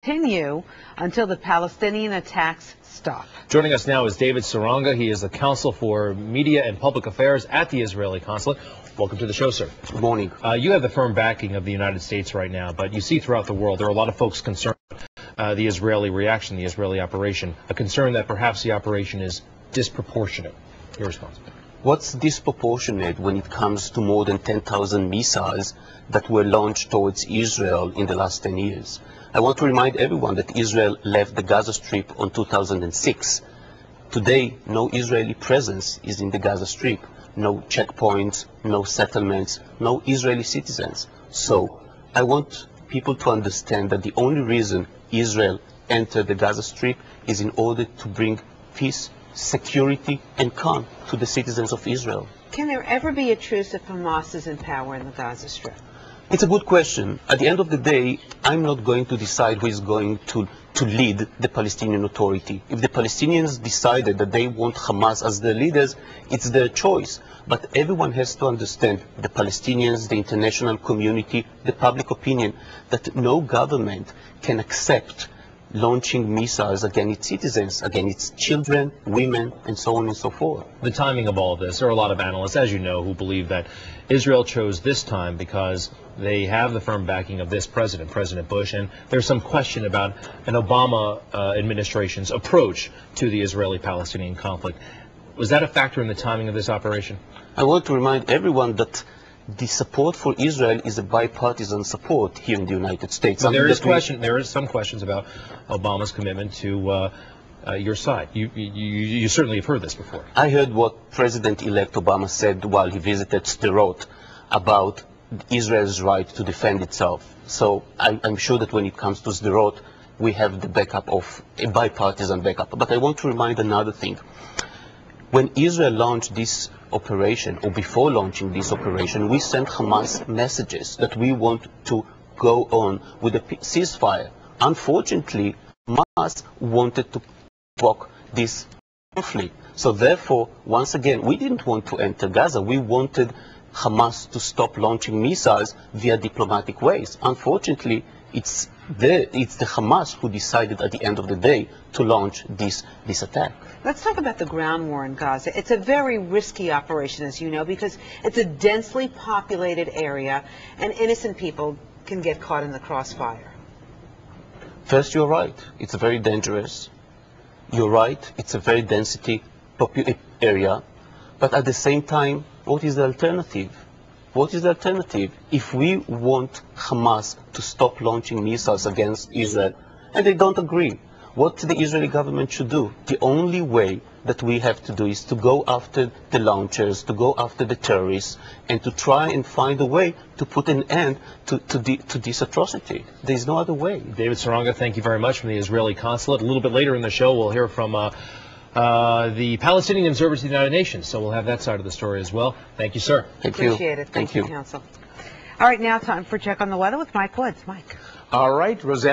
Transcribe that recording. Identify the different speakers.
Speaker 1: Continue until the Palestinian attacks stop.
Speaker 2: Joining us now is David Saranga. He is the Consul for Media and Public Affairs at the Israeli Consulate. Welcome to the show, sir.
Speaker 3: Good morning.
Speaker 2: You have the firm backing of the United States right now, but you see throughout the world there are a lot of folks concerned the Israeli reaction, the Israeli operation, a concern that perhaps the operation is disproportionate. Your response?
Speaker 3: What's disproportionate when it comes to more than 10,000 missiles that were launched towards Israel in the last 10 years? I want to remind everyone that Israel left the Gaza Strip on 2006. Today, no Israeli presence is in the Gaza Strip. No checkpoints, no settlements, no Israeli citizens. So I want people to understand that the only reason Israel entered the Gaza Strip is in order to bring peace, security and calm to the citizens of Israel.
Speaker 1: Can there ever be a truce if Hamas is in power in the Gaza Strip?
Speaker 3: It's a good question. At the end of the day, I'm not going to decide who is going to lead the Palestinian Authority. If the Palestinians decided that they want Hamas as their leaders, it's their choice. But everyone has to understand, the Palestinians, the international community, the public opinion, that no government can accept launching missiles against its citizens, against its children, women, and so on and so forth.
Speaker 2: The timing of all of this, there are a lot of analysts, as you know, who believe that Israel chose this time because they have the firm backing of this president, President Bush, and there's some question about an Obama administration's approach to the Israeli-Palestinian conflict. Was that a factor in the timing of this operation?
Speaker 3: I want to remind everyone that the support for Israel is a bipartisan support here in the United States.
Speaker 2: But there is some questions about Obama's commitment to your side. You certainly have heard this before.
Speaker 3: I heard what President-elect Obama said while he visited Sderot about Israel's right to defend itself. So I'm sure that when it comes to Sderot, we have the backup of a bipartisan backup. But I want to remind another thing. When Israel launched this operation, or before launching this operation, we sent Hamas messages that we want to go on with a ceasefire. Unfortunately, Hamas wanted to provoke this conflict. So therefore, once again, we didn't want to enter Gaza. We wanted Hamas to stop launching missiles via diplomatic ways. Unfortunately, it's the Hamas who decided at the end of the day to launch this attack.
Speaker 1: Let's talk about the ground war in Gaza. It's a very risky operation, as you know, because it's a densely populated area and innocent people can get caught in the crossfire.
Speaker 3: First, you're right. It's very dangerous. You're right. It's a very density area. But at the same time, what is the alternative? What is the alternative? If we want Hamas to stop launching missiles against Israel, and they don't agree, what the Israeli government should do? The only way that we have to do is to go after the launchers, to go after the terrorists, and to try and find a way to put an end to this atrocity. There is no other way.
Speaker 2: David Saranga, thank you very much from the Israeli Consulate. A little bit later in the show, we'll hear from the Palestinian observers to the United Nations, so we'll have that side of the story as well. Thank you, sir.
Speaker 1: Appreciate it. Thank you, Counsel. All right, now time for Check on the Weather with Mike Woods. Mike.
Speaker 4: All right, Rosanna.